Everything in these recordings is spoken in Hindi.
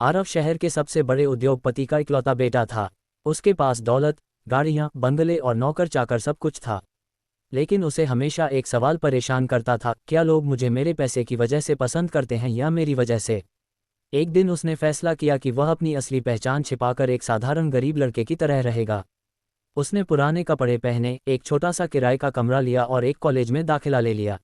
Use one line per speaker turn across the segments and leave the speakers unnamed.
आरव शहर के सबसे बड़े उद्योगपति का इकलौता बेटा था। उसके पास दौलत, गाड़ियां, बंगले और नौकर चाकर सब कुछ था। लेकिन उसे हमेशा एक सवाल परेशान करता था, क्या लोग मुझे मेरे पैसे की वजह से पसंद करते हैं या मेरी वजह से। एक दिन उसने फैसला किया कि वह अपनी असली पहचान छिपाकर एक साधारण गरीब लड़के की तरह रहेगा। उसने पुराने कपड़े पहने, एक छोटा सा किराए का कमरा लिया और एक कॉलेज में दाखिला ले लिया।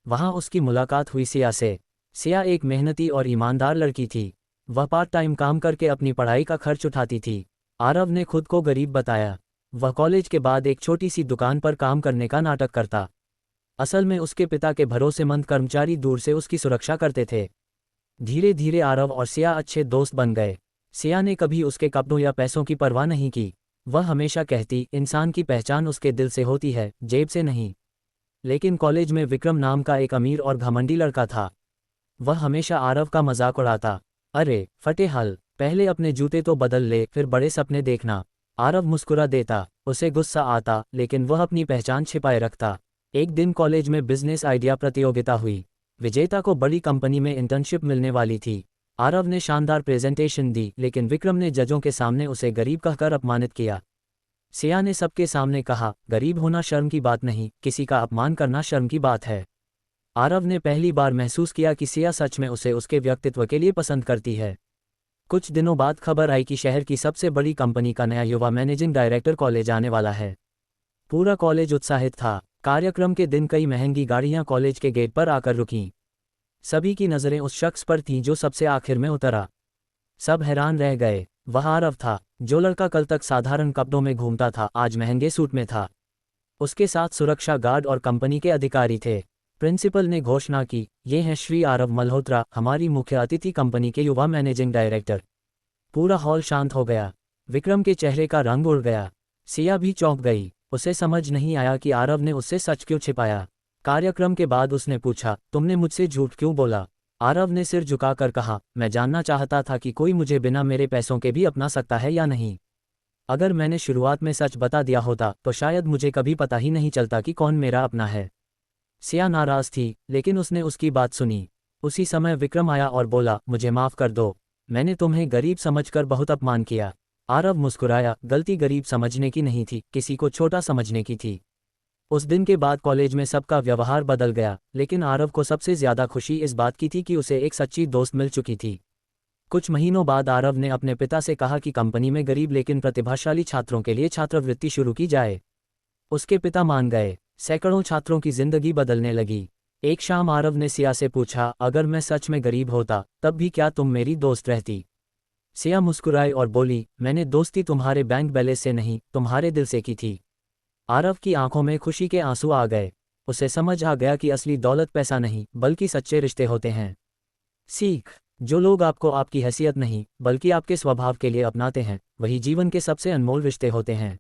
वहां उसकी मुलाकात हुई सिया से। सिया एक मेहनती और ईमानदार लड़की थी। वह पार्ट टाइम काम करके अपनी पढ़ाई का खर्च उठाती थी। आरव ने खुद को गरीब बताया। वह कॉलेज के बाद एक छोटी सी दुकान पर काम करने का नाटक करता। असल में उसके पिता के भरोसेमंद कर्मचारी दूर से उसकी सुरक्षा करते थे। धीरे धीरे आरव और सिया अच्छे दोस्त बन गए। सिया ने कभी उसके कपड़ों या पैसों की परवाह नहीं की। वह हमेशा कहती, इंसान की पहचान उसके दिल से होती है, जेब से नहीं। लेकिन कॉलेज में विक्रम नाम का एक अमीर और घमंडी लड़का था। वह हमेशा आरव का मजाक उड़ाता। अरे फटे हल, पहले अपने जूते तो बदल ले, फिर बड़े सपने देखना। आरव मुस्कुरा देता। उसे गुस्सा आता, लेकिन वह अपनी पहचान छिपाए रखता। एक दिन कॉलेज में बिजनेस आइडिया प्रतियोगिता हुई। विजेता को बड़ी कंपनी में इंटर्नशिप मिलने वाली थी। आरव ने शानदार प्रेजेंटेशन दी, लेकिन विक्रम ने जजों के सामने उसे गरीब कहकर अपमानित किया। सिया ने सबके सामने कहा, गरीब होना शर्म की बात नहीं, किसी का अपमान करना शर्म की बात है। आरव ने पहली बार महसूस किया कि सिया सच में उसे उसके व्यक्तित्व के लिए पसंद करती है। कुछ दिनों बाद खबर आई कि शहर की सबसे बड़ी कंपनी का नया युवा मैनेजिंग डायरेक्टर कॉलेज आने वाला है। पूरा कॉलेज उत्साहित था। कार्यक्रम के दिन कई महंगी गाड़ियां कॉलेज के गेट पर आकर रुकीं। सभी की नज़रें उस शख्स पर थीं जो सबसे आखिर में उतरा। सब हैरान रह गए। वह आरव था। जो लड़का कल तक साधारण कपड़ों में घूमता था, आज महंगे सूट में था। उसके साथ सुरक्षा गार्ड और कंपनी के अधिकारी थे। प्रिंसिपल ने घोषणा की, ये हैं श्री आरव मल्होत्रा, हमारी मुख्य अतिथि, कंपनी के युवा मैनेजिंग डायरेक्टर। पूरा हॉल शांत हो गया। विक्रम के चेहरे का रंग उड़ गया। सिया भी चौंक गई। उसे समझ नहीं आया कि आरव ने उससे सच क्यों छिपाया। कार्यक्रम के बाद उसने पूछा, तुमने मुझसे झूठ क्यों बोला। आरव ने सिर झुकाकर कहा, मैं जानना चाहता था कि कोई मुझे बिना मेरे पैसों के भी अपना सकता है या नहीं। अगर मैंने शुरुआत में सच बता दिया होता तो शायद मुझे कभी पता ही नहीं चलता कि कौन मेरा अपना है। सिया नाराज थी, लेकिन उसने उसकी बात सुनी। उसी समय विक्रम आया और बोला, मुझे माफ़ कर दो, मैंने तुम्हें गरीब समझकर बहुत अपमान किया। आरव मुस्कुराया, गलती गरीब समझने की नहीं थी, किसी को छोटा समझने की थी। उस दिन के बाद कॉलेज में सबका व्यवहार बदल गया, लेकिन आरव को सबसे ज़्यादा खुशी इस बात की थी कि उसे एक सच्ची दोस्त मिल चुकी थी। कुछ महीनों बाद आरव ने अपने पिता से कहा कि कंपनी में गरीब लेकिन प्रतिभाशाली छात्रों के लिए छात्रवृत्ति शुरू की जाए। उसके पिता मान गए। सैकड़ों छात्रों की जिंदगी बदलने लगी। एक शाम आरव ने सिया से पूछा, अगर मैं सच में गरीब होता तब भी क्या तुम मेरी दोस्त रहती। सिया मुस्कुराई और बोली, मैंने दोस्ती तुम्हारे बैंक बैलेंस से नहीं, तुम्हारे दिल से की थी। आरव की आंखों में खुशी के आंसू आ गए। उसे समझ आ गया कि असली दौलत पैसा नहीं, बल्कि सच्चे रिश्ते होते हैं। सीख, जो लोग आपको आपकी हैसियत नहीं बल्कि आपके स्वभाव के लिए अपनाते हैं, वही जीवन के सबसे अनमोल रिश्ते होते हैं।